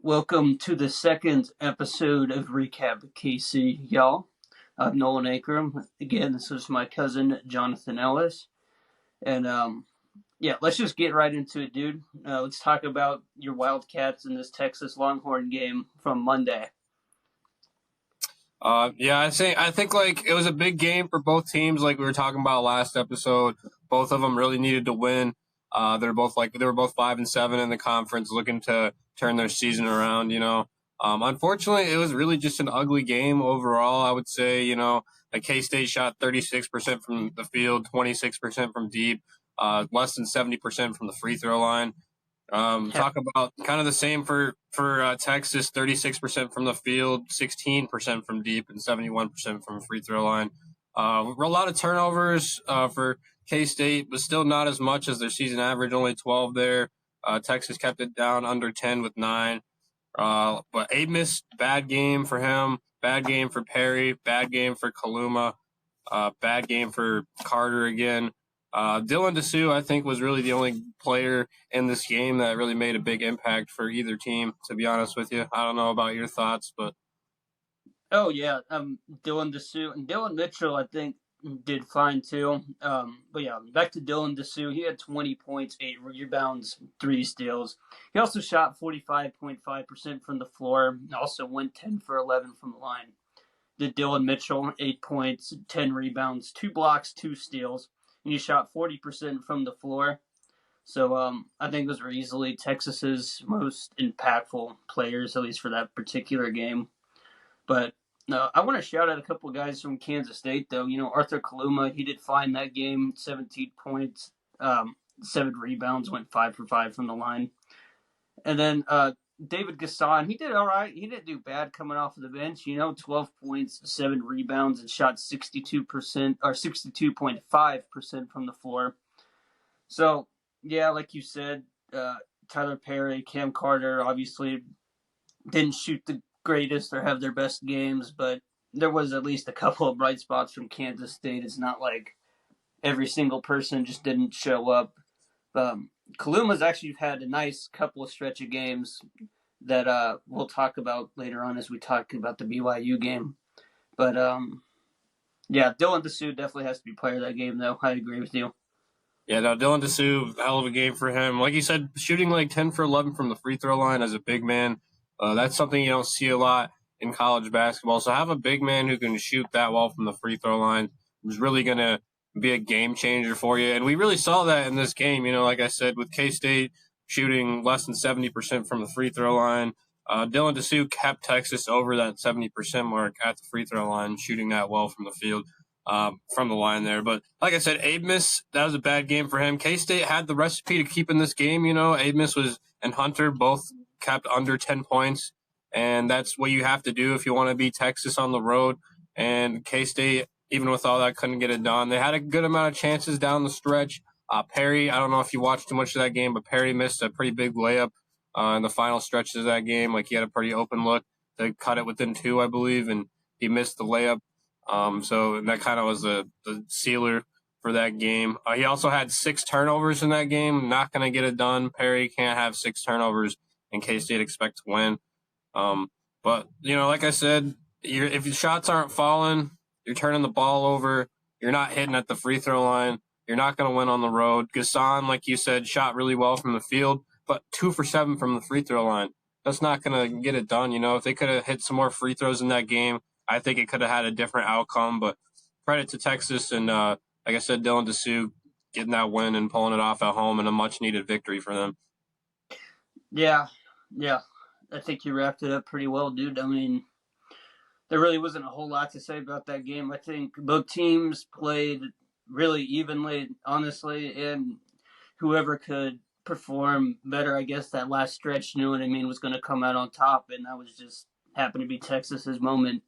Welcome to the second episode of Recap KC, y'all. I'm Nolan Akram. Again, this is my cousin Jonathan Ellis. And yeah, let's just get right into it, dude. Let's talk about your Wildcats in this Texas Longhorn game from Monday. I think like it was a big game for both teams. Like we were talking about last episode, both of them really needed to win. They were both 5-7 in the conference, looking to turn their season around. Unfortunately, it was really just an ugly game overall. I would say, like K-State shot 36% from the field, 26% from deep, less than 70% from the free throw line. Talk about kind of the same for Texas, 36% from the field, 16% from deep, and 71% from free throw line. A lot of turnovers for K-State, but still not as much as their season average, only 12 there. Texas kept it down under 10 with 9. But Amos, bad game for him, bad game for Perry, bad game for Kaluma, bad game for Carter again. Dylan DeSue, I think, was really the only player in this game that really made a big impact for either team, to be honest with you. I don't know about your thoughts, but. Oh, yeah, Dylan DeSue and Dylan Mitchell, I think, did fine too. But yeah, back to Dylan DeSue. He had 20 points, 8 rebounds, 3 steals. He also shot 45.5% from the floor, and also went 10 for 11 from the line. Did Dylan Mitchell, 8 points, 10 rebounds, 2 blocks, 2 steals, and he shot 40% from the floor. So I think those were easily Texas's most impactful players, at least for that particular game. But I want to shout out a couple of guys from Kansas State, though. Arthur Kaluma, he did fine that game, 17 points, 7 rebounds, went 5 for 5 from the line. And then David Gasson, he did all right. He didn't do bad coming off of the bench. 12 points, 7 rebounds, and shot 62% or 62.5% from the floor. So, yeah, like you said, Tyler Perry, Cam Carter obviously didn't shoot the greatest or have their best games, but there was at least a couple of bright spots from Kansas State. It's not like every single person just didn't show up. Kaluma's actually had a nice couple of stretch of games that we'll talk about later on as we talk about the BYU game. But yeah, Dylan DeSue definitely has to be player of that game, though. I agree with you. Yeah, no, Dylan DeSue, hell of a game for him. Like you said, shooting like 10 for 11 from the free throw line as a big man, that's something you don't see a lot in college basketball. So have a big man who can shoot that well from the free throw line is really going to be a game changer for you. And we really saw that in this game, like I said, with K-State shooting less than 70% from the free throw line. Dylan DeSue kept Texas over that 70% mark at the free throw line, shooting that well from the field. From the line there. But like I said, Amos, that was a bad game for him. K-State had the recipe to keep in this game. Amos and Hunter both kept under 10 points, and that's what you have to do if you want to beat Texas on the road. And K-State, even with all that, couldn't get it done. They had a good amount of chances down the stretch. Perry, I don't know if you watched too much of that game, but Perry missed a pretty big layup in the final stretches of that game. Like, he had a pretty open look to cut it within 2, I believe, and he missed the layup. So that kind of was the sealer for that game. He also had 6 turnovers in that game. Not going to get it done. Perry can't have 6 turnovers in K-State expect to win. But, like I said, if your shots aren't falling, you're turning the ball over, you're not hitting at the free throw line, you're not going to win on the road. Gasson, like you said, shot really well from the field, but 2 for 7 from the free throw line. That's not going to get it done. If they could have hit some more free throws in that game, I think it could have had a different outcome, but credit to Texas and, like I said, Dylan DeSue getting that win and pulling it off at home and a much-needed victory for them. Yeah. I think you wrapped it up pretty well, dude. I mean, there really wasn't a whole lot to say about that game. I think both teams played really evenly, honestly, and whoever could perform better, I guess, that last stretch, was going to come out on top, and that was just happened to be Texas's moment.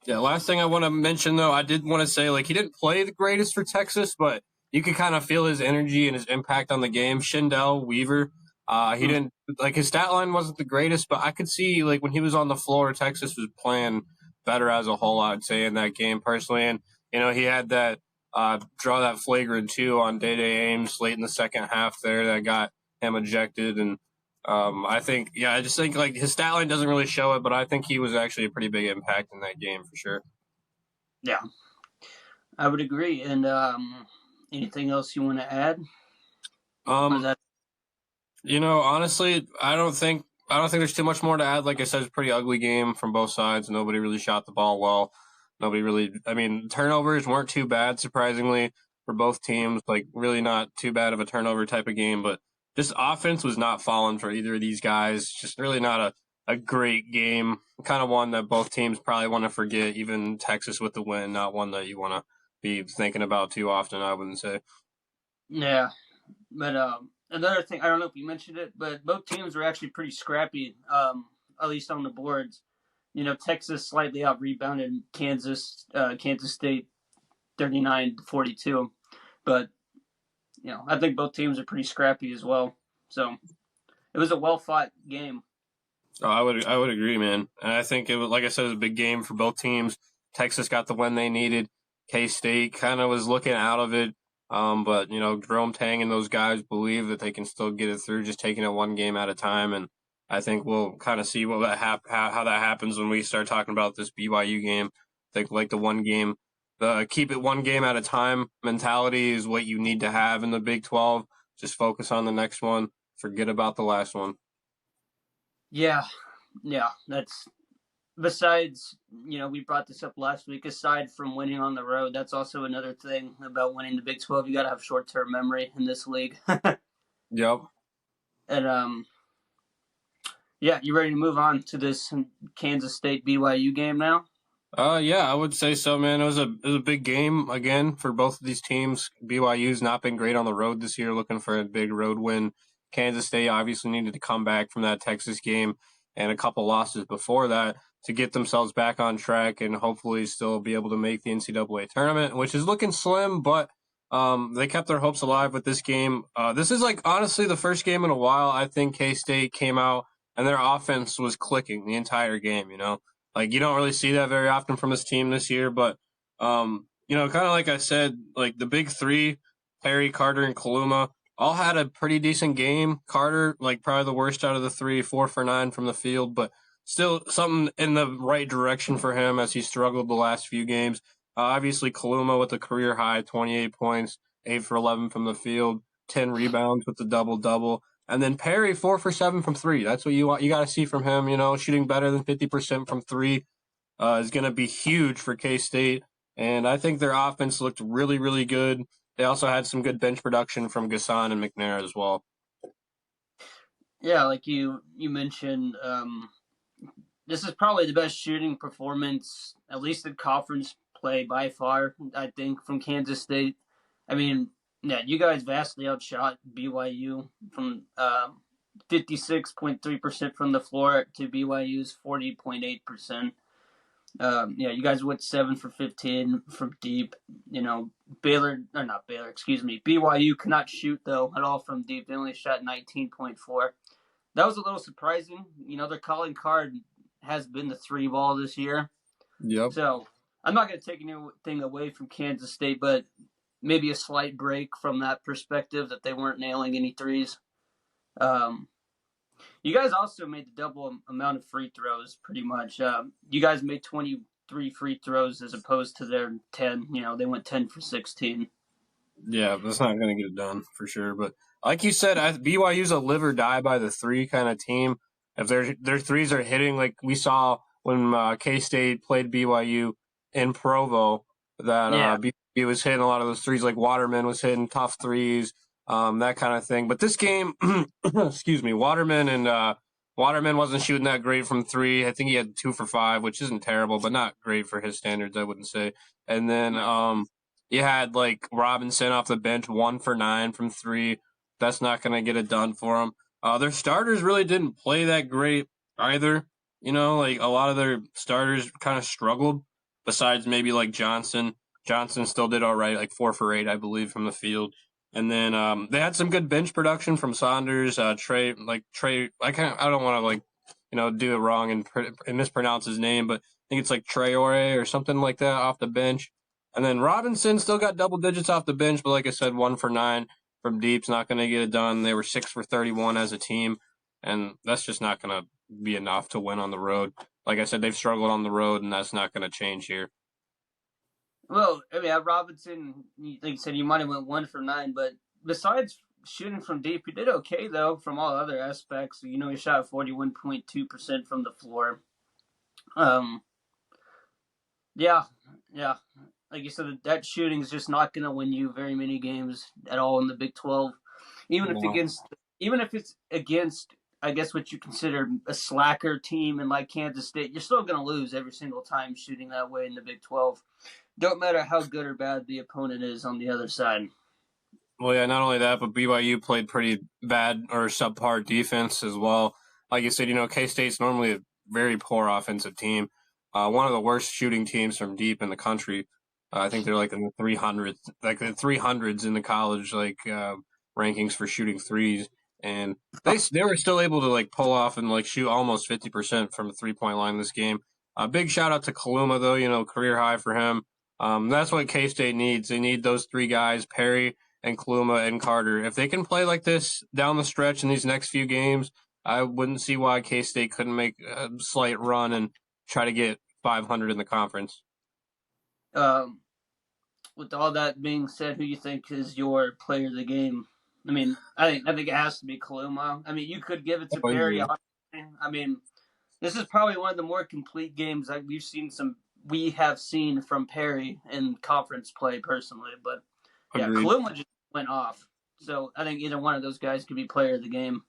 Yeah, last thing I want to mention, though, I did want to say, he didn't play the greatest for Texas, but you could kind of feel his energy and his impact on the game. Shindell Weaver, he didn't, his stat line wasn't the greatest, but I could see, when he was on the floor, Texas was playing better as a whole, I'd say, in that game, personally. And, he had that draw that flagrant 2 on Day-Day Ames late in the second half there that got him ejected. And I think, yeah, I just think like his stat line doesn't really show it, but I think he was actually a pretty big impact in that game for sure. Yeah, I would agree. And anything else you want to add? Or is Um, that Honestly, I don't think there's too much more to add. Like I said, it's a pretty ugly game from both sides. Nobody really shot the ball well. Nobody really. I mean, turnovers weren't too bad, surprisingly, for both teams. Like, really not too bad of a turnover type of game, but just offense was not falling for either of these guys. Just really not a great game. Kind of one that both teams probably want to forget. Even Texas with the win, not one that you want to be thinking about too often. I wouldn't say. yeah? But another thing, I don't know if you mentioned it, but both teams were actually pretty scrappy. At least on the boards. Texas slightly out rebounded Kansas State 39-42, but I think both teams are pretty scrappy as well. So it was a well fought game. Oh, I would agree, man. And I think it was, like I said, it was a big game for both teams. Texas got the win they needed. K State kind of was looking out of it, but Jerome Tang and those guys believe that they can still get it through, just taking it one game at a time. And I think we'll kind of see how that happens when we start talking about this BYU game. I think like the keep it one game at a time mentality is what you need to have in the Big 12. Just focus on the next one. Forget about the last one. Yeah, yeah. That's besides, we brought this up last week. Aside from winning on the road, that's also another thing about winning the Big 12. You got to have short term memory in this league. Yep. And yeah, you ready to move on to this Kansas State BYU game now? Yeah, I would say so, man. It was a big game again for both of these teams. BYU's not been great on the road this year, looking for a big road win. Kansas State obviously needed to come back from that Texas game and a couple losses before that to get themselves back on track and hopefully still be able to make the NCAA tournament, which is looking slim, but they kept their hopes alive with this game. This is like honestly the first game in a while I think K State came out and their offense was clicking the entire game. Like you don't really see that very often from this team this year, but kind of like I said, like the big three, Perry, Carter, and Kaluma, all had a pretty decent game. Carter, like probably the worst out of the three, 4 for 9 from the field, but still something in the right direction for him as he struggled the last few games. Obviously, Kaluma with a career high, 28 points, 8 for 11 from the field, 10 rebounds with the double double. And then Perry, 4 for 7 from three. That's what you want. You got to see from him. Shooting better than 50% from three is going to be huge for K State. And I think their offense looked really, really good. They also had some good bench production from Gasson and McNair as well. Yeah, like you mentioned, this is probably the best shooting performance, at least in conference play by far, I think, from Kansas State. I mean, yeah, you guys vastly outshot BYU from 56.3% from the floor to BYU's 40.8%. Yeah, you guys went 7 for 15 from deep. BYU could not shoot though at all from deep. They only shot 19.4. That was a little surprising. Their calling card has been the three ball this year. Yep. So I'm not going to take anything away from Kansas State, but maybe a slight break from that perspective that they weren't nailing any threes. You guys also made the double amount of free throws, pretty much. You guys made 23 free throws as opposed to their 10. They went 10 for 16. Yeah, that's not going to get it done for sure. But like you said, BYU's a live or die by the three kind of team. If their threes are hitting, like we saw when K State played BYU in Provo, that Yeah. BYU was hitting a lot of those threes. Like Waterman was hitting tough threes, that kind of thing. But this game, excuse me, Waterman wasn't shooting that great from three. I think he had 2 for 5, which isn't terrible, but not great for his standards, I wouldn't say. And then you had like Robinson off the bench, 1 for 9 from three. That's not going to get it done for them. Their starters really didn't play that great either. Like a lot of their starters kind of struggled. Besides maybe like Johnson. Johnson still did all right, like 4 for 8, I believe, from the field. And then they had some good bench production from Saunders, Trey. I don't want to do it wrong and mispronounce his name, but I think it's like Traore or something like that off the bench. And then Robinson still got double digits off the bench, but like I said, 1 for 9 from deep's not going to get it done. They were 6 for 31 as a team. and that's just not going to be enough to win on the road. Like I said, they've struggled on the road, and that's not going to change here. Well, I mean, at Robinson, like you said, you might have went 1 for 9, but besides shooting from deep, you did okay though from all other aspects. You know, you shot 41.2% from the floor. Um, yeah, yeah. Like you said, that shooting is just not going to win you very many games at all in the Big 12. Even if No. against, even if it's against, I guess what you consider a slacker team in like Kansas State, you're still going to lose every single time shooting that way in the Big 12. Don't matter how good or bad the opponent is on the other side. Well, yeah, not only that, but BYU played pretty bad or subpar defense as well. Like you said, K State's normally a very poor offensive team. One of the worst shooting teams from deep in the country. I think they're like in the 300s, like the 300s in the college rankings for shooting threes, and they were still able to like pull off and like shoot almost 50% from the 3-point line this game. Big shout out to Kaluma though, career high for him. That's what K State needs. They need those three guys, Perry and Kaluma and Carter. If they can play like this down the stretch in these next few games, I wouldn't see why K State couldn't make a slight run and try to get 500 in the conference. Um, with all that being said, who you think is your player of the game? I mean, I think it has to be Kaluma. I mean, you could give it to Oh, Perry. easily. I mean, this is probably one of the more complete games that we have seen from Perry in conference play personally. But yeah, Agreed. Kaluma just went off. So I think either one of those guys could be player of the game.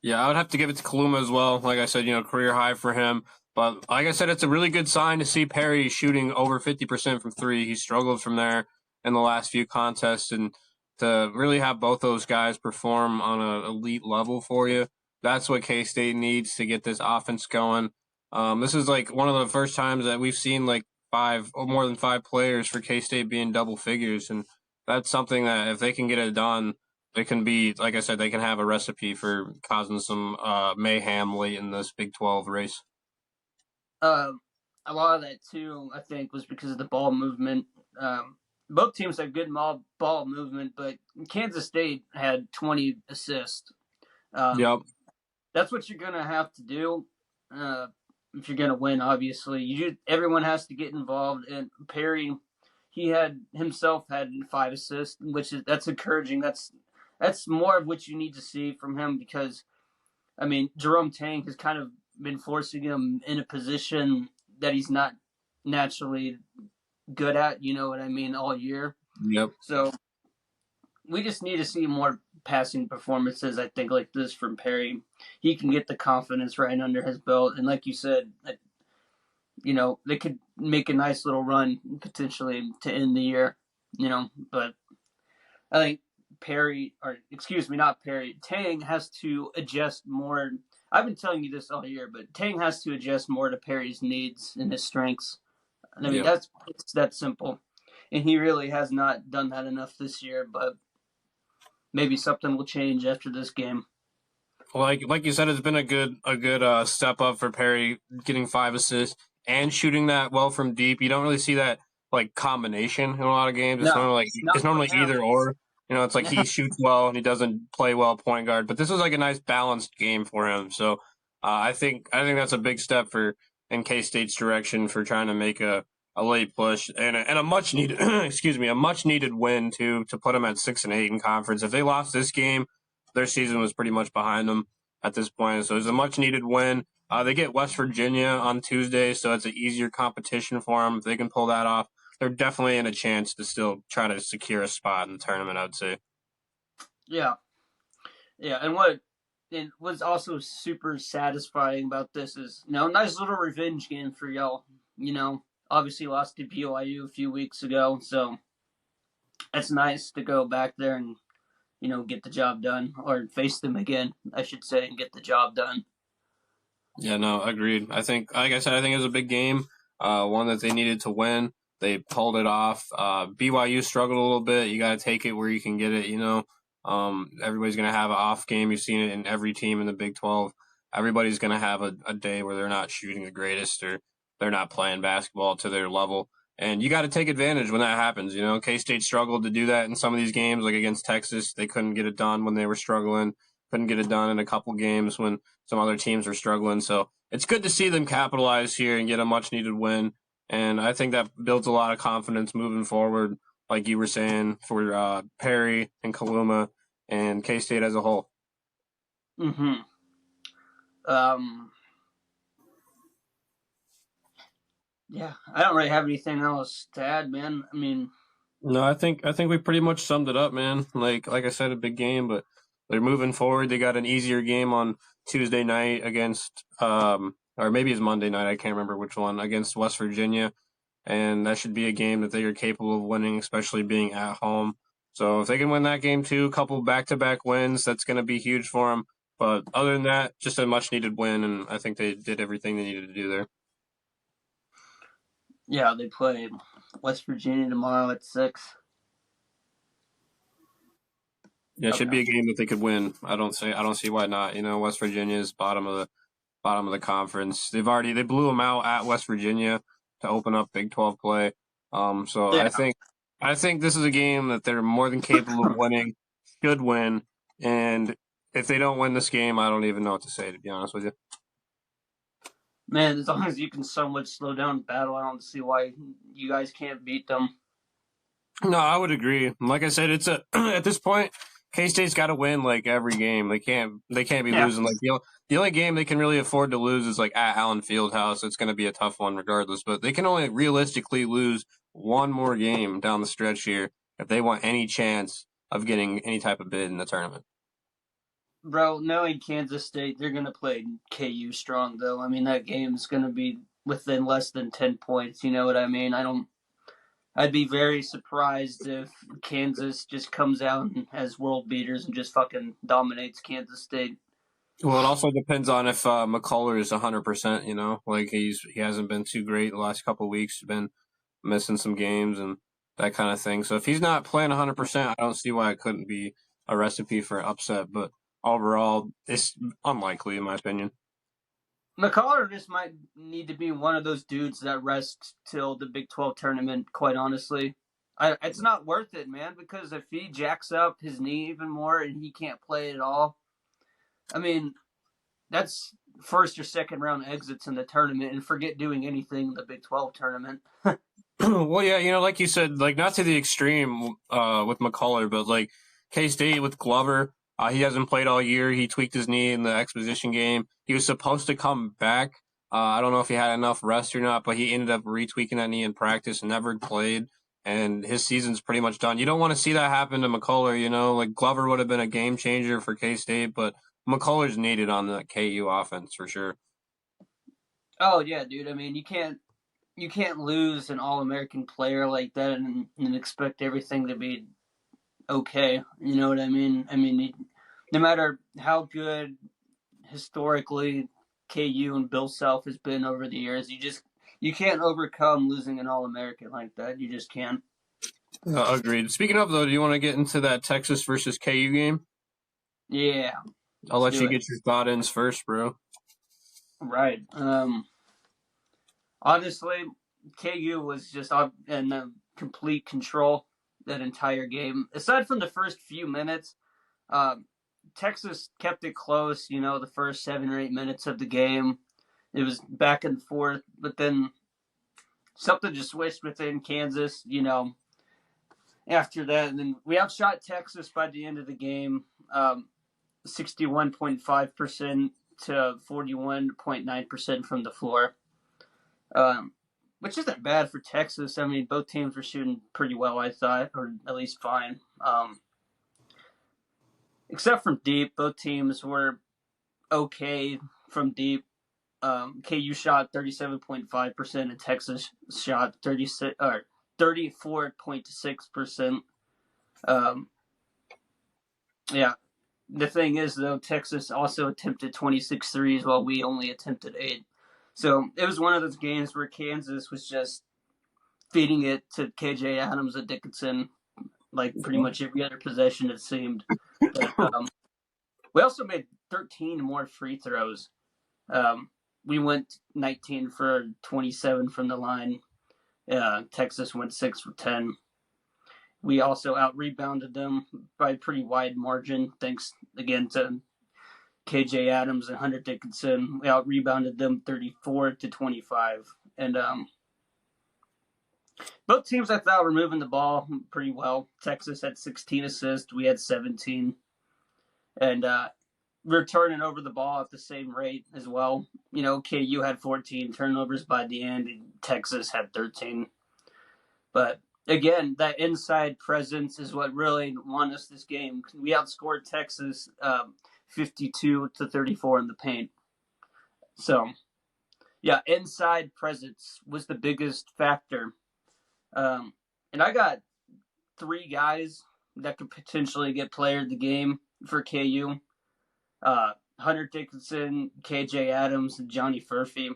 Yeah, I would have to give it to Kaluma as well. Like I said, career high for him. But like I said, it's a really good sign to see Perry shooting over 50% from three. He struggled from there in the last few contests, and to really have both those guys perform on an elite level for you, that's what K State needs to get this offense going. This is like one of the first times that we've seen like five or more than five players for K State being double figures, and that's something that if they can get it done, it can be, like I said, they can have a recipe for causing some mayhem late in this Big 12 race. Um, a lot of that too, I think, was because of the ball movement. Both teams had good ball movement, but Kansas State had 20 assists. Yep. That's what you're gonna have to do if you're gonna win. Obviously, everyone has to get involved. And Perry, he had 5 assists, that's encouraging. That's more of what you need to see from him because I mean Jerome Tang has kind of been forcing him in a position that he's not naturally good at. You know what I mean? All year. Yep. So we just need to see more passing performances, I think, like this from Perry. He can get the confidence right under his belt. And like you said, they could make a nice little run potentially to end the year, but I think not Perry, Tang has to adjust more. I've been telling you this all year, but Tang has to adjust more to Perry's needs and his strengths. I mean, Yep. it's that simple. And he really has not done that enough this year, but maybe something will change after this game. Like you said, it's been a good step up for Perry, getting 5 assists and shooting that well from deep. You don't really see that like combination in a lot of games. It's No, normally not from him. either or. It's like he Yeah, shoots well and he doesn't play well point guard. But this was like a nice balanced game for him. So I think that's a big step for in K State's direction for trying to make a late push and a much needed a much needed win to put them at 6-8 in conference. If they lost this game, their season was pretty much behind them at this point. So it's a much needed win. They get West Virginia on Tuesday, so it's an easier competition for them. If they can pull that off, they're definitely in a chance to still try to secure a spot in the tournament, I would say. yeah, yeah. And what it was also super satisfying about this is, nice little revenge game for y'all. Obviously lost to BYU a few weeks ago, so it's nice to go back there and get the job done, or face them again, I should say, and get the job done. Yeah, no, agreed. I think, like I said, I think it was a big game, one that they needed to win. They pulled it off. BYU struggled a little bit. You got to take it where you can get it. Everybody's going to have an off game. You've seen it in every team in the Big 12. Everybody's going to have a day where they're not shooting the greatest or they're not playing basketball to their level. And you got to take advantage when that happens. K State struggled to do that in some of these games, like against Texas. They couldn't get it done when they were struggling. couldn't get it done in a couple games when some other teams were struggling. So it's good to see them capitalize here and get a much needed win. And I think that builds a lot of confidence moving forward, like you were saying, for Perry and Kaluma and K State as a whole. Mm-hmm. Um, yeah, I don't really have anything else to add, man. I mean, No, I think we pretty much summed it up, man. Like I said, a big game, but they're moving forward. They got an easier game on Tuesday night against or maybe it's Monday night, I can't remember which one, against West Virginia. And that should be a game that they are capable of winning, especially being at home. So if they can win that game too, a couple back-to-back wins, that's going to be huge for them. But other than that, just a much-needed win, and I think they did everything they needed to do there. yeah, they play West Virginia tomorrow at 6. Yeah, it should Okay. be a game that they could win. I don't see why not. You know, West Virginia is bottom of the conference. They blew them out at West Virginia to open up Big 12 play. So Yeah, I think this is a game that they're more than capable of winning, should win, and if they don't win this game, I don't even know what to say, to be honest with you. man, as long as you can somewhat slow down battle, I don't see why you guys can't beat them. No, I would agree. Like I said, it's a at this point, K State's got to win like every game. They can't be Yeah, losing. Like the only game they can really afford to lose is like at Allen Fieldhouse. It's going to be a tough one regardless. But they can only realistically lose one more game down the stretch here if they want any chance of getting any type of bid in the tournament. bro, knowing Kansas State, they're going to play KU strong, though. I mean, that game's going to be within less than 10 points. You know what I mean? I'd be very surprised if Kansas just comes out as world beaters and just fucking dominates Kansas State. Well, it also depends on if McCullough is 100%. You know, like he hasn't been too great the last couple of weeks. He's been missing some games and that kind of thing. So if he's not playing 100%, I don't see why it couldn't be a recipe for an upset. But overall, it's unlikely in my opinion. McCullough just might need to be one of those dudes that rests till the Big 12 tournament, quite honestly. It's not worth it, man, because if he jacks up his knee even more and he can't play at all, I mean, that's first or second round exits in the tournament and forget doing anything in the Big 12 tournament. Well, yeah, like you said, like not to the extreme with McCullough, but like K State with Glover, he hasn't played all year. He tweaked his knee in the exposition game. He was supposed to come back. I don't know if he had enough rest or not, but he ended up retweaking that knee in practice and never played. And his season's pretty much done. You don't want to see that happen to McCullough. Like Glover would have been a game changer for K State, but McCullough's needed on the KU offense for sure. Oh yeah, dude. I mean, you can't lose an All American player like that and expect everything to be okay. You know what I mean? I mean, no matter how good historically KU and Bill Self has been over the years, you can't overcome losing an All American like that. You just can't. Agreed. Speaking of though, do you want to get into that Texas versus KU game? Yeah, I'll let's let do you it. get your thought ins first, bro. Right. Honestly, KU was just in complete control that entire game. Aside from the first few minutes, um, Texas kept it close. The first 7 or 8 minutes of the game, it was back and forth. But then something just switched within Kansas. After that, and then we outshot Texas by the end of the game, 61.5% to 41.9% from the floor. Which isn't bad for Texas. I mean, both teams were shooting pretty well, I thought, or at least fine. Except from deep, both teams were okay from deep. KU shot 37.5% and Texas shot 34.6%. Yeah. The thing is, though, Texas also attempted 26 threes while we only attempted 8. So it was one of those games where Kansas was just feeding it to KJ Adams and Dickinson, like pretty much every other possession, it seemed. But we also made 13 more free throws. We went 19 for 27 from the line. Texas went 6 for 10. We also out rebounded them by a pretty wide margin, thanks again to KJ Adams and Hunter Dickinson. We out rebounded them 34-25. And both teams I thought were moving the ball pretty well. Texas had 16 assists. We had 17. And we're turning over the ball at the same rate as well. KU had 14 turnovers by the end, and Texas had 13. But again, that inside presence is what really won us this game. We outscored Texas 52-34 in the paint. So, yeah, inside presence was the biggest factor. And I got 3 guys that could potentially get player of the game for KU. Hunter Dickinson, KJ Adams, and Johnny Furphy.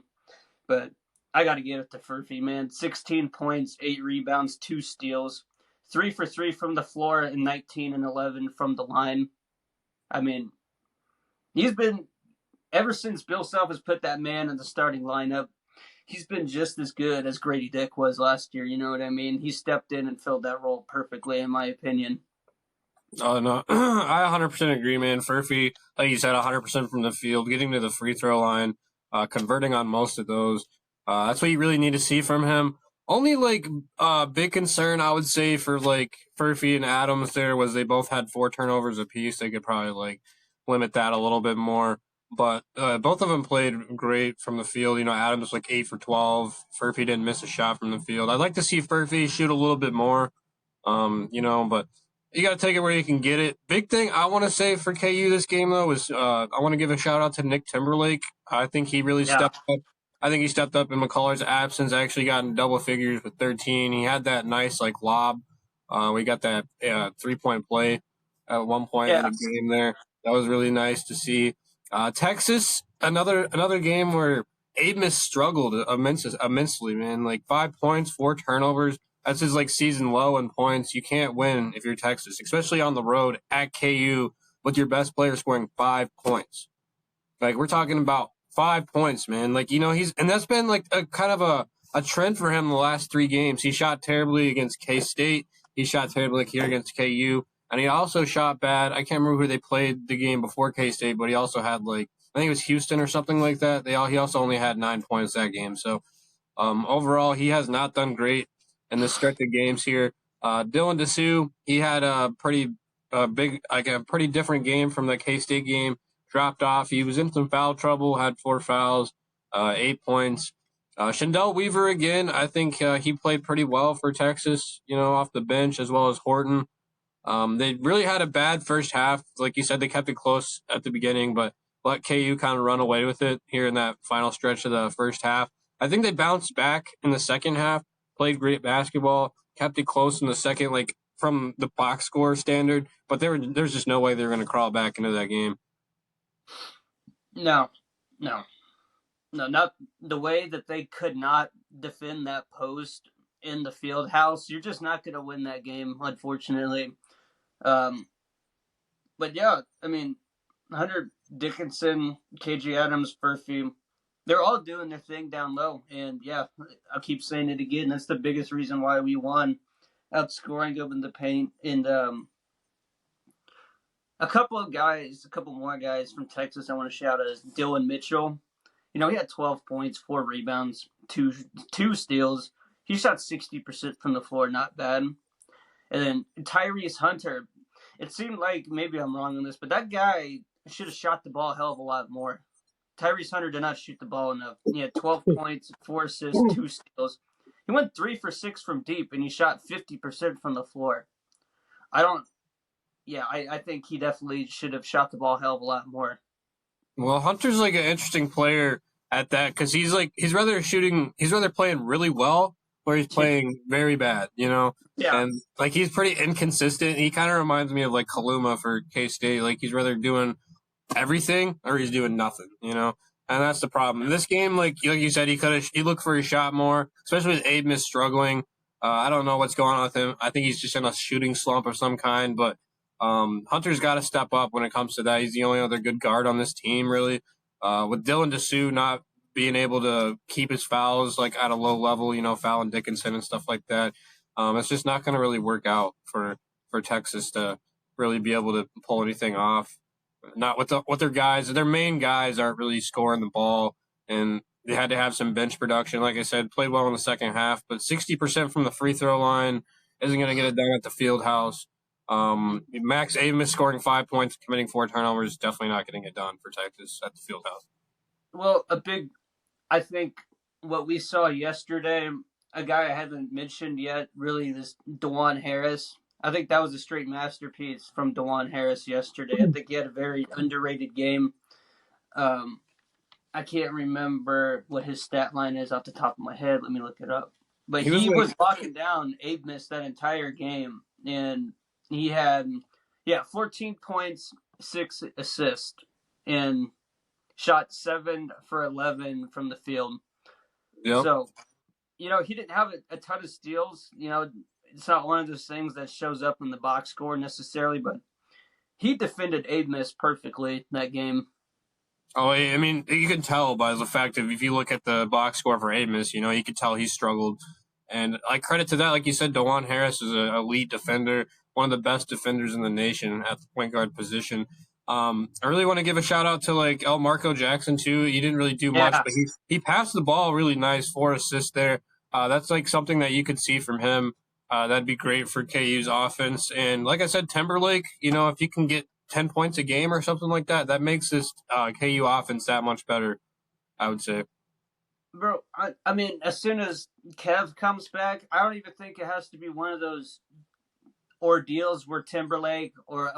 But I got to give it to Furphy, man. 16 points, 8 rebounds, 2 steals, 3 for 3 from the floor, and 19 and 11 from the line. I mean, he's been, ever since Bill Self has put that man in the starting lineup, he's been just as good as Grady Dick was last year. You know what I mean? He stepped in and filled that role perfectly, in my opinion. Oh, no, I 100% agree, man. Furphy, like you said, 100% from the field, getting to the free throw line, converting on most of those. That's what you really need to see from him. Only, big concern, I would say, for, Furphy and Adams there was they both had 4 turnovers apiece. They could probably, limit that a little bit more. But both of them played great from the field. Adams was 8 for 12. Furphy didn't miss a shot from the field. I'd like to see Furphy shoot a little bit more, but you got to take it where you can get it. Big thing I want to say for KU this game, though, is I want to give a shout-out to Nick Timberlake. I think he really stepped up. I think he stepped up in McCullough's absence, actually got in double figures with 13. He had that nice, lob. We got that 3-point play at one point in the game there. That was really nice to see. Texas, another game where Amos struggled immensely, man. 5 points, 4 turnovers. That's his season low in points. You can't win if you're Texas, especially on the road at KU with your best player scoring 5 points. We're talking about 5 points, man. And that's been a kind of a trend for him the last 3 games. He shot terribly against K-State. He shot terribly here against KU. And he also shot bad. I can't remember who they played the game before K-State, but he also had I think it was Houston or something like that. He also only had 9 points that game. So overall, he has not done great in the stretch of games here. Dylan DeSue, he had a pretty pretty different game from the K-State game. Dropped off. He was in some foul trouble, had 4 fouls, 8 points. Shandell Weaver again, I think he played pretty well for Texas, off the bench, as well as Horton. They really had a bad first half. Like you said, they kept it close at the beginning, but let KU kind of run away with it here in that final stretch of the first half. I think they bounced back in the second half, played great basketball, kept it close in the second, from the box score standard, but there's just no way they were going to crawl back into that game. No, not the way that they could not defend that post in the field house. You're just not going to win that game, unfortunately. But yeah, I mean, Hunter Dickinson, KJ Adams, Furphy, they're all doing their thing down low. And yeah, I'll keep saying it again. That's the biggest reason why we won, outscoring them in the paint. And a couple more guys from Texas I want to shout out is Dylan Mitchell. He had 12 points, 4 rebounds, two steals. He shot 60% from the floor, not bad. And then Tyrese Hunter, it seemed like, maybe I'm wrong on this, but that guy should have shot the ball a hell of a lot more. Tyrese Hunter did not shoot the ball enough. He had 12 points, 4 assists, 2 steals. He went 3 for 6 from deep, and he shot 50% from the floor. I think he definitely should have shot the ball a hell of a lot more. Well, Hunter's an interesting player at that, because he's rather playing really well or he's playing very bad, Yeah. And he's pretty inconsistent. He kind of reminds me of Kaluma for K-State. He's rather doing everything or he's doing nothing, And that's the problem. In this game, like you said, he looked for his shot more, especially with Amos struggling. I don't know what's going on with him. I think he's just in a shooting slump of some kind, but Hunter's got to step up when it comes to that. He's the only other good guard on this team, really. With Dylan DeSue not being able to keep his fouls at a low level, fouling Dickinson and stuff like that, it's just not going to really work out for Texas to really be able to pull anything off. not with their guys. Their main guys aren't really scoring the ball, and they had to have some bench production. Like I said, played well in the second half, but 60% from the free throw line isn't going to get it done at the field house. Max Amos scoring 5 points, committing 4 turnovers, definitely not getting it done for Texas at the field house. Well, I think what we saw yesterday, a guy I haven't mentioned yet, really, this DeJuan Harris. I think that was a straight masterpiece from DeJuan Harris yesterday. I think he had a very underrated game. Um, I can't remember what his stat line is off the top of my head. Let me look it up. But He was he like, was locking down Abemus that entire game, and he had 14 points, 6 assists, and shot 7 for 11 from the field. yep. So, he didn't have a ton of steals. It's not one of those things that shows up in the box score necessarily, but he defended Abemus perfectly in that game. Oh, I mean, you can tell by the fact that if you look at the box score for Amos, you can tell he struggled. And like credit to that, like you said, DeJuan Harris is an elite defender, one of the best defenders in the nation at the point guard position. I really want to give a shout out to like El Marco Jackson too. He didn't really do much, Yeah, but he passed the ball really nice, 4 assists there. That's like something that you could see from him. That'd be great for KU's offense. And like I said, Timberlake, if you can get 10 points a game or something like that, that makes this KU offense that much better, I would say. bro. I mean, as soon as Kev comes back, I don't even think it has to be one of those ordeals where Timberlake or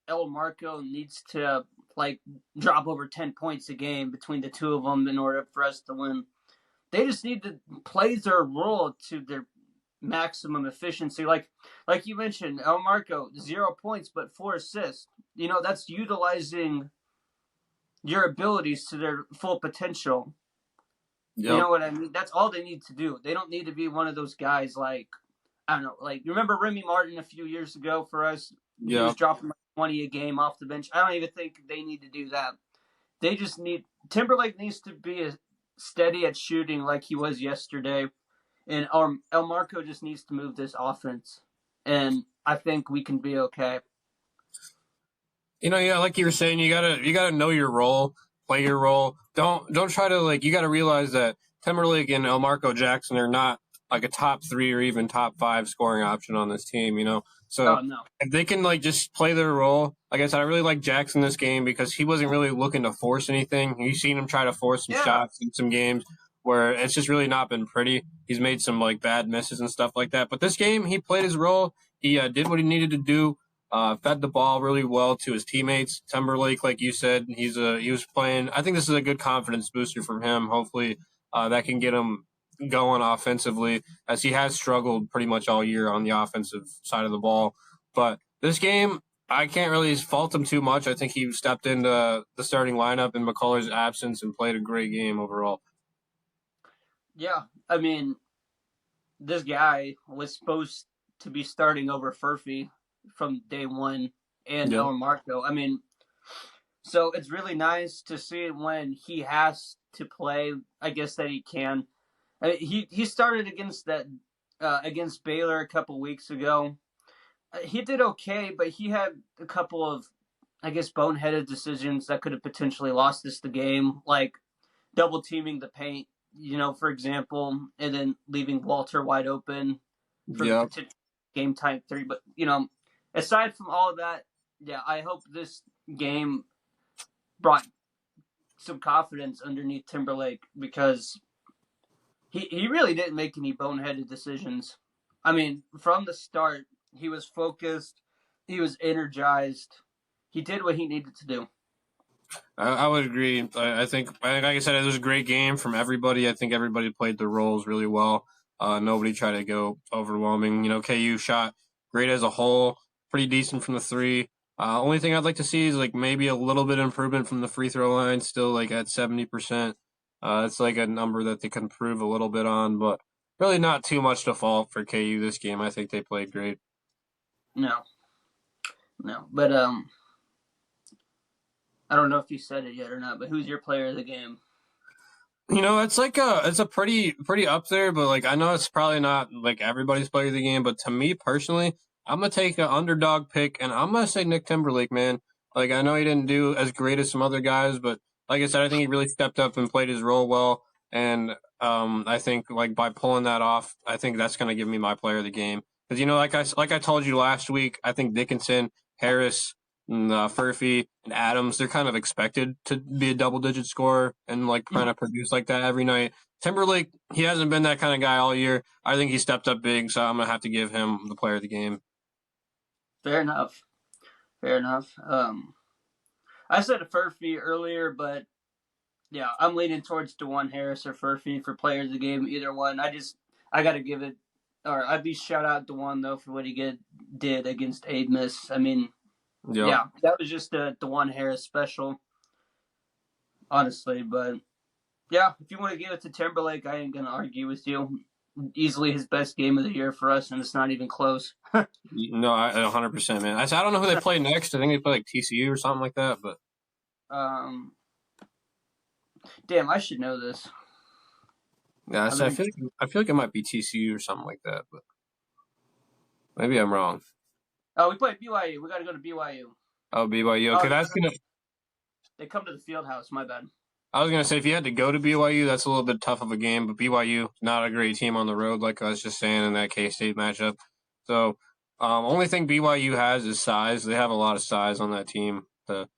El Marco needs to like drop over 10 points a game between the two of them in order for us to win. They just need to play their role to their maximum efficiency. Like you mentioned, El Marco, 0 points but 4 assists. That's utilizing your abilities to their full potential. Yep. You know what I mean? That's all they need to do. They don't need to be one of those guys like, I don't know, like, you remember Remy Martin a few years ago for us? He was dropping like 20 a game off the bench. I don't even think they need to do that. They just need Timberlake needs to be steady at shooting like he was yesterday, and El Marco just needs to move this offense, and I think we can be okay. Like you were saying, you gotta know your role, play your role. Don't try to you gotta realize that Timberlake and El Marco Jackson are not like a top 3 or even top 5 scoring option on this team. So no. if they can just play their role, like I said, I really like Jackson this game because he wasn't really looking to force anything. You've seen him try to force some shots in some games where it's just really not been pretty. He's made some bad misses and stuff like that. But this game, he played his role. He did what he needed to do. Fed the ball really well to his teammates. Timberlake, like you said, he was playing. I think this is a good confidence booster from him. Hopefully, that can get him going offensively, as he has struggled pretty much all year on the offensive side of the ball. But this game, I can't really fault him too much. I think he stepped into the starting lineup in McCullough's absence and played a great game overall. Yeah, I mean, this guy was supposed to be starting over Furphy from day one and El Marco. I mean, so it's really nice to see when he has to play. I guess that he can. I mean, he started against Baylor a couple weeks ago. He did okay, but he had a couple of, I guess, boneheaded decisions that could have potentially lost us the game, like double teaming the paint, for example, and then leaving Walter wide open for potential game time 3. But, aside from all of that, I hope this game brought some confidence underneath Timberlake, because he really didn't make any boneheaded decisions. I mean, from the start, he was focused, he was energized, he did what he needed to do. I would agree. I think, like I said, it was a great game from everybody. I think everybody played their roles really well. Nobody tried to go overwhelming. KU shot great as a whole, pretty decent from the 3. Only thing I'd like to see is maybe a little bit improvement from the free throw line, still at 70%. It's a number that they can improve a little bit on, but really not too much to fault for KU this game. I think they played great. No, but I don't know if you said it yet or not, but who's your player of the game? It's it's a pretty up there, but I know it's probably not everybody's player of the game, but to me personally, I'm gonna take an underdog pick, and I'm gonna say Nick Timberlake, man. Like I know he didn't do as great as some other guys, but like I said, I think he really stepped up and played his role well. And I think like by pulling that off, I think that's going to give me my player of the game. Because like I told you last week, I think Dickinson, Harris, and Furphy and Adams, they're kind of expected to be a double digit scorer and like kind of produce like that every night. Timberlake, he hasn't been that kind of guy all year. I think he stepped up big, so I'm gonna have to give him the player of the game. Fair enough. Fair enough. I said a Furphy earlier, but yeah, I'm leaning towards DeJuan Harris or Furphy for player of the game. Either one. I got to give it, or I'd be shout out DeJuan though for what he did against Aid Miss. I mean, Yep. yeah, that was just a DeJuan Harris special, honestly. But yeah, if you want to give it to Timberlake, I ain't gonna argue with you. Easily his best game of the year for us, and it's not even close. No, 100%, man. I don't know who they play next. I think they play like TCU or something like that. But Um, damn, I should know this. yeah, I feel like it might be TCU or something like that. But maybe I'm wrong. Oh, we play BYU. We got to go to BYU. Oh, BYU. Oh, Okay, that's gonna. they come to the field house. My bad. I was gonna say if you had to go to BYU, that's a little bit tough of a game. But BYU, not a great team on the road, like I was just saying in that K State matchup. So, only thing BYU has is size. They have a lot of size on that team to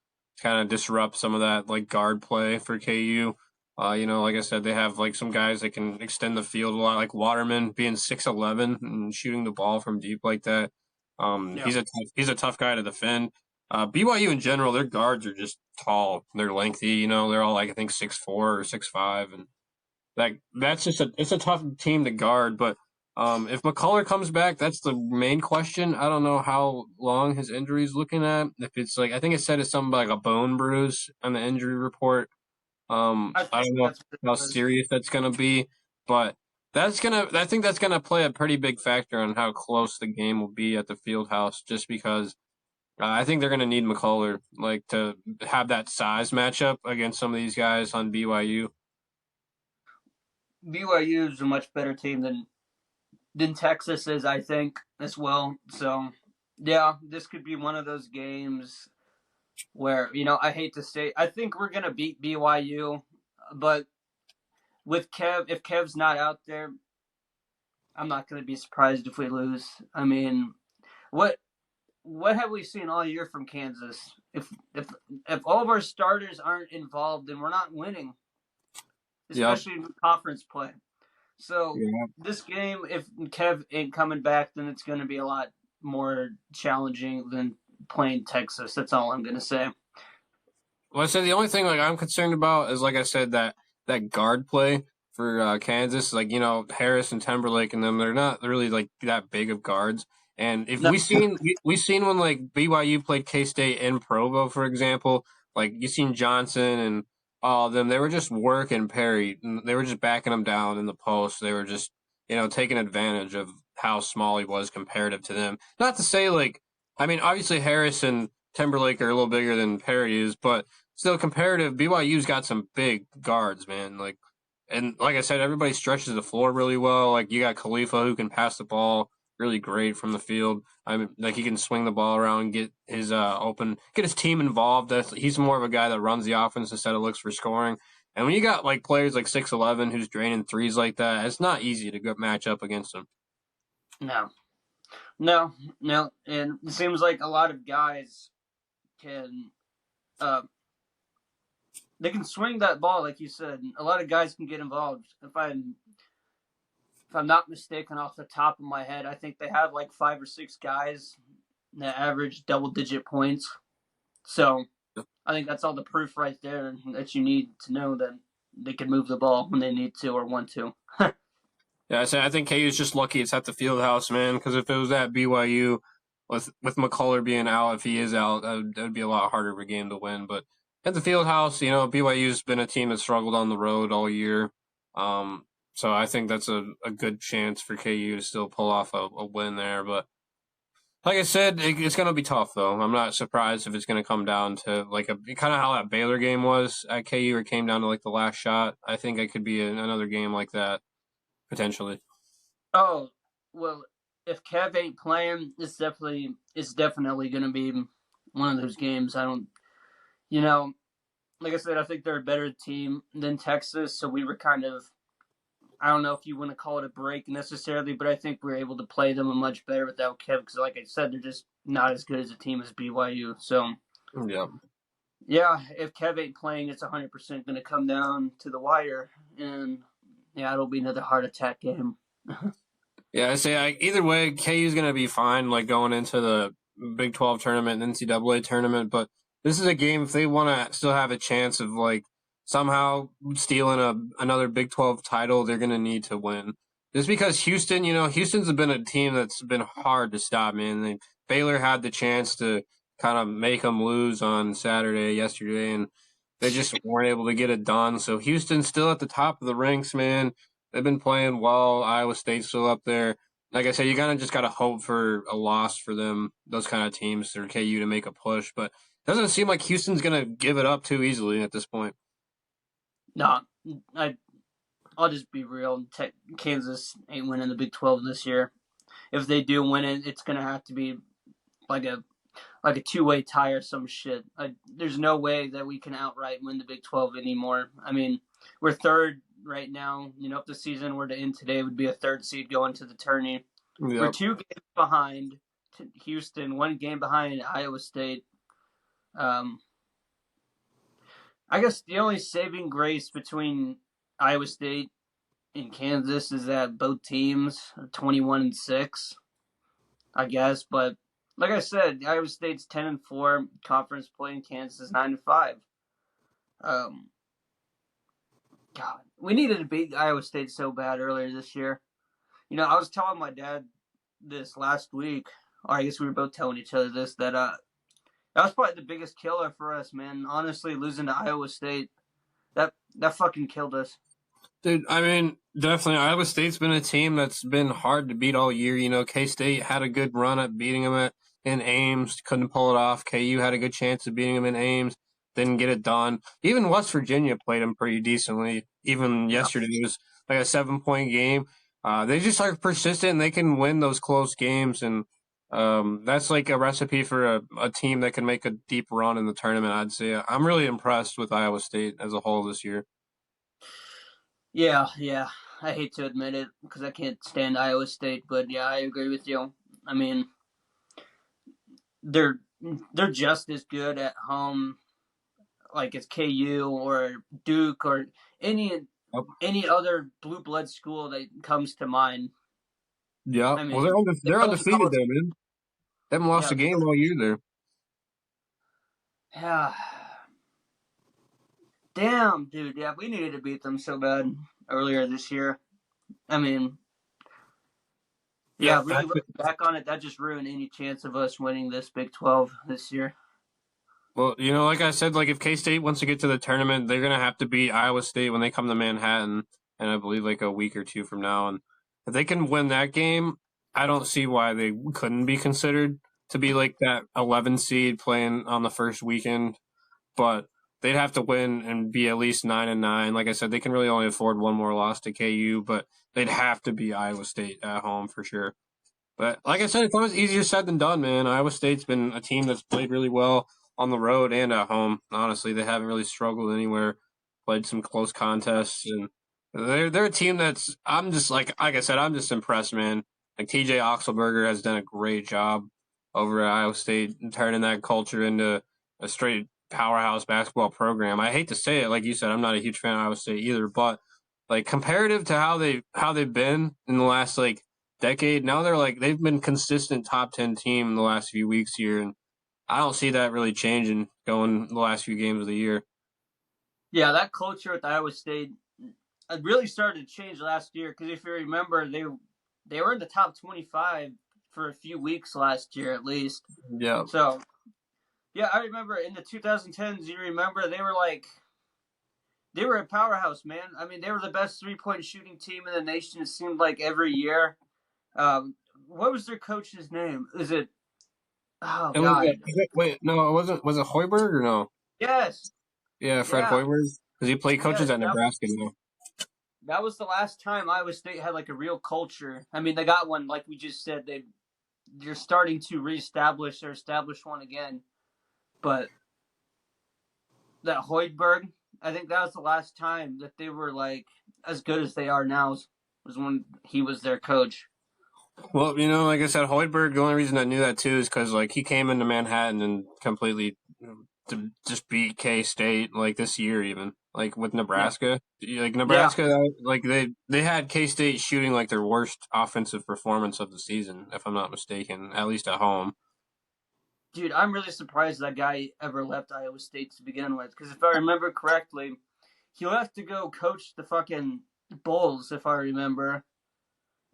kind of disrupt some of that like guard play for KU. Like I said, they have like some guys that can extend the field a lot, like Waterman being 6'11" and shooting the ball from deep like that. Yeah. He's a tough guy to defend. BYU in general, their guards are just tall. They're lengthy. They're all like I think 6'4" or 6'5", and that's just it's a tough team to guard. But if McCullough comes back, that's the main question. I don't know how long his injury is looking at. If it's like I think it said it's something like a bone bruise on the injury report. I don't know That's what how it was. serious that's gonna be, but I think that's gonna play a pretty big factor on how close the game will be at the field house. Just because I think they're going to need McCullough like to have that size matchup against some of these guys on BYU. BYU is a much better team than Texas is, I think, as well. So yeah, this could be one of those games where I hate to say I think we're gonna beat BYU, but with if Kev's not out there, I'm not gonna be surprised if we lose. I mean, what what have we seen all year from Kansas? If all of our starters aren't involved, then we're not winning, Yep. especially in conference play. So Yeah. this game, if Kev ain't coming back, then it's going to be a lot more challenging than playing Texas. That's all I'm going to say. Well, I said the only thing like I'm concerned about is like I said that guard play for Kansas, like Harris and Timberlake and them, they're not really like that big of guards. And if No, we seen when like BYU played K State in Provo, for example, like you seen Johnson and all of them, they were just working Perry. They were just backing him down in the post. They were just taking advantage of how small he was comparative to them. Not to say like I mean obviously Harris and Timberlake are a little bigger than Perry is, but still comparative. BYU's got some big guards, man. And like I said, everybody stretches the floor really well. Like you got Khalifa who can pass the ball really great from the field. I mean, like he can swing the ball around, get his get his team involved. He's more of a guy that runs the offense instead of looks for scoring. And when you got like players like 6'11" who's draining threes like that, it's not easy to match up against them. no, no, no. And it seems like a lot of guys can, uh, they can swing that ball, like you said. A lot of guys can get involved. If I'm not mistaken, off the top of my head, I think they have like 5 or 6 guys that average double-digit points. So I think that's all the proof right there that you need to know that they can move the ball when they need to or want to. Yeah, I think KU is just lucky it's at the field house, man. Because if it was at BYU, with McCullough being out, if he is out, that would be a lot harder of a game to win. But at the field house, BYU's been a team that struggled on the road all year. So I think that's a good chance for KU to still pull off a win there. But like I said, it's going to be tough, though. I'm not surprised if it's going to come down to like a kind of how that Baylor game was at KU. It came down to like the last shot. I think it could be another game like that potentially. Oh, well, if Kev ain't playing, it's definitely going to be one of those games. You know, like I said, I think they're a better team than Texas, so we were kind of, I don't know if you want to call it a break necessarily, but I think we were able to play them much better without Kev because, like I said, they're just not as good as a team as BYU. So, Yeah. yeah, if Kev ain't playing, it's 100% going to come down to the wire. And, yeah, it'll be another heart attack game. Yeah, I say either way, KU's going to be fine, like going into the Big 12 tournament and NCAA tournament. But this is a game if they want to still have a chance of like somehow stealing another Big 12 title, they're going to need to win. Just because Houston, Houston's been a team that's been hard to stop, man. Baylor had the chance to kind of make them lose on yesterday, and they just weren't able to get it done. So Houston's still at the top of the ranks, man. They've been playing well. Iowa State's still up there. Like I said, you kind of just got to hope for a loss for them, those kind of teams, or KU to make a push. But it doesn't seem like Houston's going to give it up too easily at this point. No, I'll just be real. Kansas ain't winning the Big 12 this year. If they do win it, it's going to have to be like a two-way tie or some shit. There's no way that we can outright win the Big 12 anymore. I mean, we're third right now. If the season were to end today, would be a third seed going to the tourney. We're Yep. 2 games behind Houston, 1 game behind Iowa State. I guess the only saving grace between Iowa State and Kansas is that both teams are 21-6. I guess, but like I said, Iowa State's 10-4 conference play, and Kansas is 9-5. God, we needed to beat Iowa State so bad earlier this year. I was telling my dad this last week, or I guess we were both telling each other this, that was probably the biggest killer for us, man. Honestly, losing to Iowa State, that fucking killed us. Dude, I mean, definitely Iowa State's been a team that's been hard to beat all year. K State had a good run at beating them in Ames, couldn't pull it off. KU had a good chance of beating them in Ames, didn't get it done. Even West Virginia played them pretty decently. Even Yeah. yesterday it was like a 7-point game. They just are persistent and they can win those close games. And that's like a recipe for a team that can make a deep run in the tournament, I'd say. I'm really impressed with Iowa State as a whole this year. Yeah, yeah. I hate to admit it because I can't stand Iowa State, but yeah, I agree with you. I mean, they're they're just as good at home, like as KU or Duke or any Yep. any other blue blood school that comes to mind. Yeah. I Well, mean, they they're go to undefeated college. there, man. They haven't lost Yeah, a game all year there. yeah. Damn, dude. Yeah, we needed to beat them so bad earlier this year. I mean, Yeah, yeah, really looking back on it, that just ruined any chance of us winning this Big 12 this year. well, like I said, like if K State wants to get to the tournament, they're gonna have to beat Iowa State when they come to Manhattan, and I believe like a week or two from now. And if they can win that game, I don't see why they couldn't be considered to be like that 11 seed playing on the first weekend. But they'd have to win and be at least 9-9. Like I said, they can really only afford one more loss to KU, but they'd have to be Iowa State at home for sure. But like I said, it's always easier said than done, man. Iowa State's been a team that's played really well on the road and at home. Honestly, they haven't really struggled anywhere. Played some close contests, and they're a team that's I'm just like I said, I'm just impressed, man. Like TJ Oxelberger has done a great job over at Iowa State and turning that culture into a straight powerhouse basketball program. I hate to say it, like you said, I'm not a huge fan of Iowa State either, but like comparative to how they've been in the last like decade. Now they've been consistent top 10 team in the last few weeks here, and I don't see that really changing going the last few games of the year. Yeah, that culture with Iowa State it really started to change last year because if you remember, they were in the top 25 for a few weeks last year at least. Yeah. So yeah, I remember in the 2010s. You remember they were a powerhouse, man. I mean, they were the best 3-point shooting team in the nation. It seemed like every year. What was their coach's name? Is it? Oh It was God, wait, no, it wasn't. Was it Hoiberg or no? yes, Yeah, Fred yeah, Hoiberg, because he played yes. coaches at Nebraska now. That was the last time Iowa State had like a real culture. I mean, they got one, like we just said. They're starting to reestablish or establish one again. But that Hoiberg. I think that was the last time that they were like as good as they are now. Was when he was their coach. Well, like I said, Hoiberg. The only reason I knew that too is because like he came into Manhattan and completely to just beat K State like this year, even like with Yeah, Nebraska. Like yeah, Nebraska, like they had K State shooting like their worst offensive performance of the season, if I'm not mistaken, at least at home. dude, I'm really surprised that guy ever left Iowa State to begin with. Because if I remember correctly, he left to go coach the fucking Bulls, if I remember.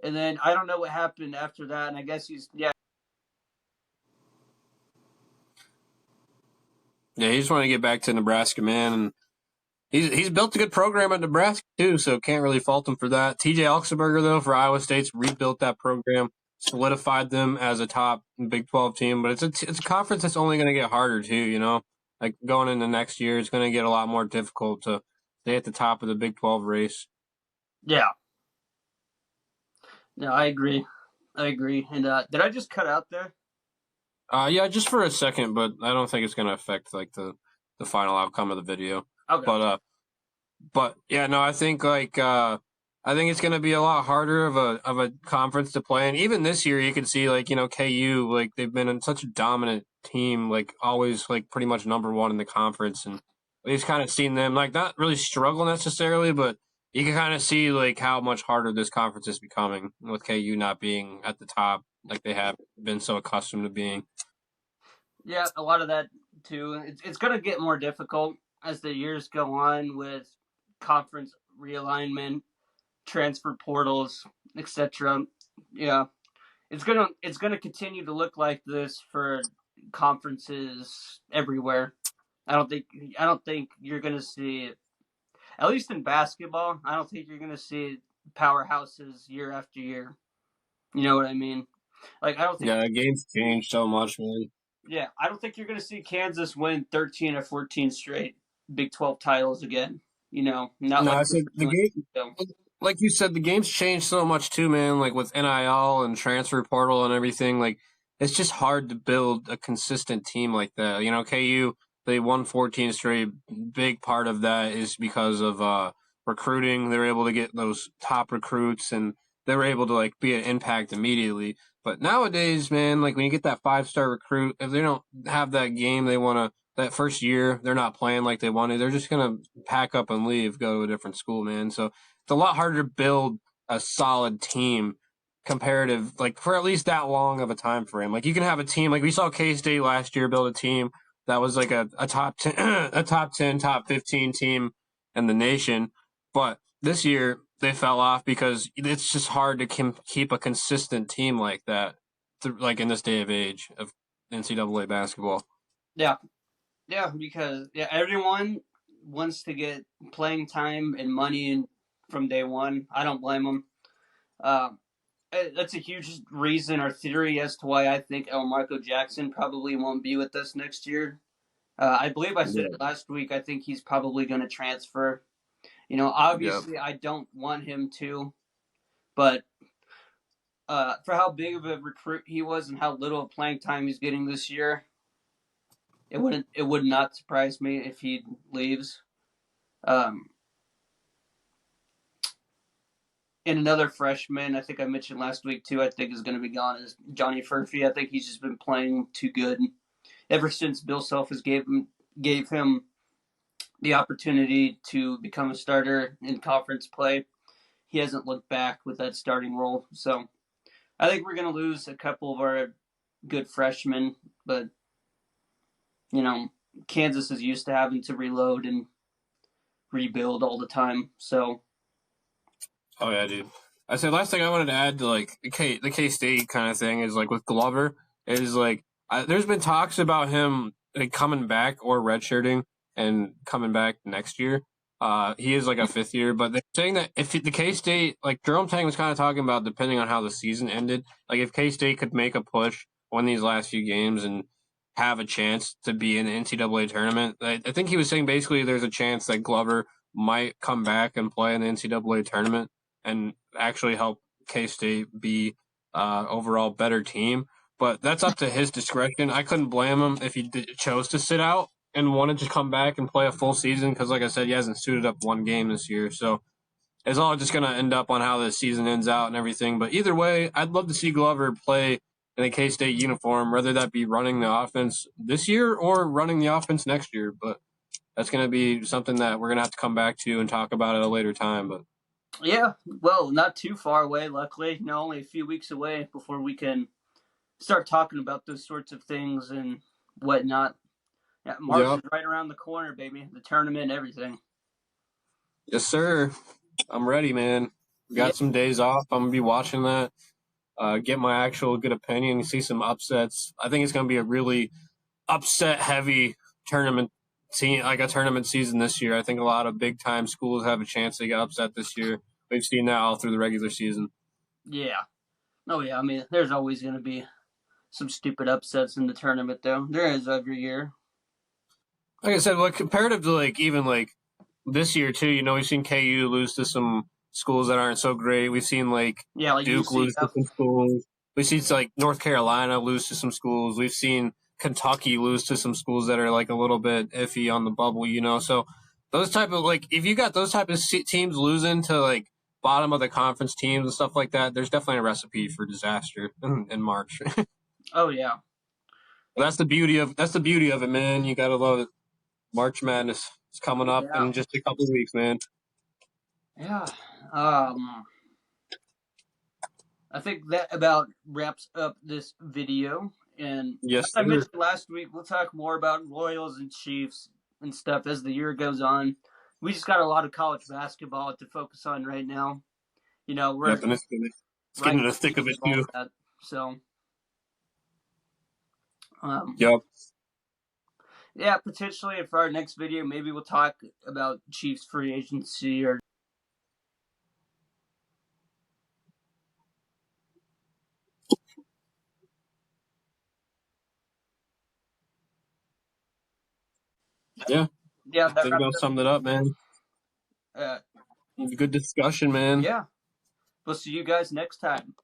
And then I don't know what happened after that. And I guess he's. Yeah, he just want to get back to Nebraska, man, and he's built a good program at Nebraska too, so can't really fault him for that. TJ Oxenberger though for Iowa State's rebuilt that program, solidified them as a top Big 12 team, but it's a conference that's only going to get harder too. Like going into next year, it's going to get a lot more difficult to stay at the top of the Big 12 race. Yeah, no, I agree. I agree. And did I just cut out there? Yeah, just for a second, but I don't think it's going to affect like the final outcome of the video. Okay. But yeah, no, I think I think it's going to be a lot harder of a conference to play in. Even this year, you can see like KU like they've been in such a dominant team, like always like pretty much number one in the conference, and we've kind of seen them like not really struggle necessarily, but you can kind of see like how much harder this conference is becoming with KU not being at the top like they have been so accustomed to being. Yeah, a lot of that too. It's going to get more difficult as the years go on with conference realignment, transfer portals, etc. Yeah, it's gonna continue to look like this for conferences everywhere. I don't think I don't think you're gonna see, at least in basketball. I don't think you're gonna see powerhouses year after year. You know what I mean? Like I don't think. Yeah, the game's changed so much, man. Yeah, I don't think you're gonna see Kansas win 13 or 14 straight Big 12 titles again. Not No, like I they said were the doing. game. So, Like you said, the game's changed so much too, man. Like with NIL and transfer portal and everything, like it's just hard to build a consistent team like that. KU they won 14 straight. Big part of that is because of recruiting. They were able to get those top recruits, and they were able to like be an impact immediately. But nowadays, man, like when you get that 5-star recruit, if they don't have that game they want to that first year, they're not playing like they wanted. They're just gonna pack up and leave, go to a different school, man. So it's a lot harder to build a solid team comparative like for at least that long of a time frame. Like you can have a team like we saw K State last year build a team that was like a top 10 a top 10, top 15 team in the nation. But this year they fell off because it's just hard to keep a consistent team like that like in this day of age of NCAA basketball. yeah, yeah, because yeah, everyone wants to get playing time and money from day one. I don't blame them. Uh, that's a huge reason or theory as to why I think El Marco Jackson probably won't be with us next year. I believe I said Yeah. it last week. I think he's probably going to transfer. Yeah. Obviously, I don't want him to, but for how big of a recruit he was and how little playing time he's getting this year, it would not surprise me if he leaves. Um, and another freshman, I think I mentioned last week too, I think is going to be gone is Johnny Furphy. I think he's just been playing too good ever since Bill Self gave him the opportunity to become a starter in conference play. He hasn't looked back with that starting role. So I think we're going to lose a couple of our good freshmen, but you know, Kansas is used to having to reload and rebuild all the time. So Oh yeah, dude. I said last thing I wanted to add to like the K State kind of thing is like with Glover is like there's been talks about him like coming back or redshirting and coming back next year. He is like a fifth year, but they're saying that if the K State like Jerome Tang was kind of talking about depending on how the season ended, like if K State could make a push, win these last few games, and have a chance to be in the NCAA tournament, I think he was saying basically there's a chance that Glover might come back and play in the NCAA tournament and actually help K State be overall better team. But that's up to his discretion. I couldn't blame him if he chose to sit out and wanted to come back and play a full season because, like I said, he hasn't suited up one game this year. So it's all just going to end up on how the season ends out and everything. But either way, I'd love to see Glover play in a K-State uniform, whether that be running the offense this year or running the offense next year. But that's going to be something that we're going to have to come back to and talk about at a later time. But Yeah, well, not too far away, luckily. Only a few weeks away before we can start talking about those sorts of things and whatnot. Yeah, March yeah, is right around the corner, baby. The tournament, everything. yes, sir. I'm ready, man. Yeah, Got some days off. I'm going to be watching that. Get my actual good opinion, see some upsets. I think it's going to be a really upset heavy tournament team, like a tournament season this year. I think a lot of big time schools have a chance to get upset this year. We've seen that all through the regular season. yeah. Oh, yeah. I mean, there's always going to be some stupid upsets in the tournament, though. There is every year. Like I said, like comparative to like even like this year too, we've seen KU lose to some schools that aren't so great. We've seen like Yeah, like Duke lose to UCF. some schools. We've seen like North Carolina lose to some schools. We've seen Kentucky lose to some schools that are like a little bit iffy on the bubble. So those type of like if you got those type of teams losing to like bottom of the conference teams and stuff like that, there's definitely a recipe for disaster in March. Oh, yeah. That's the beauty of it, man. You gotta love it. March Madness is coming up Yeah. in just a couple of weeks, man. Yeah. I think that about wraps up this video. And Yes, as I sir. mentioned last week, we'll talk more about Royals and Chiefs and stuff as the year goes on. We just got a lot of college basketball to focus on right now. We're Yep, and it's right getting in to the the thick of thick it of all too. that. So, um, Yep. yeah, potentially for our next video, maybe we'll talk about Chiefs free agency or Yeah. yeah, I that think wraps that summed it up, man. up. Good discussion, man. Yeah, we'll see you guys next time.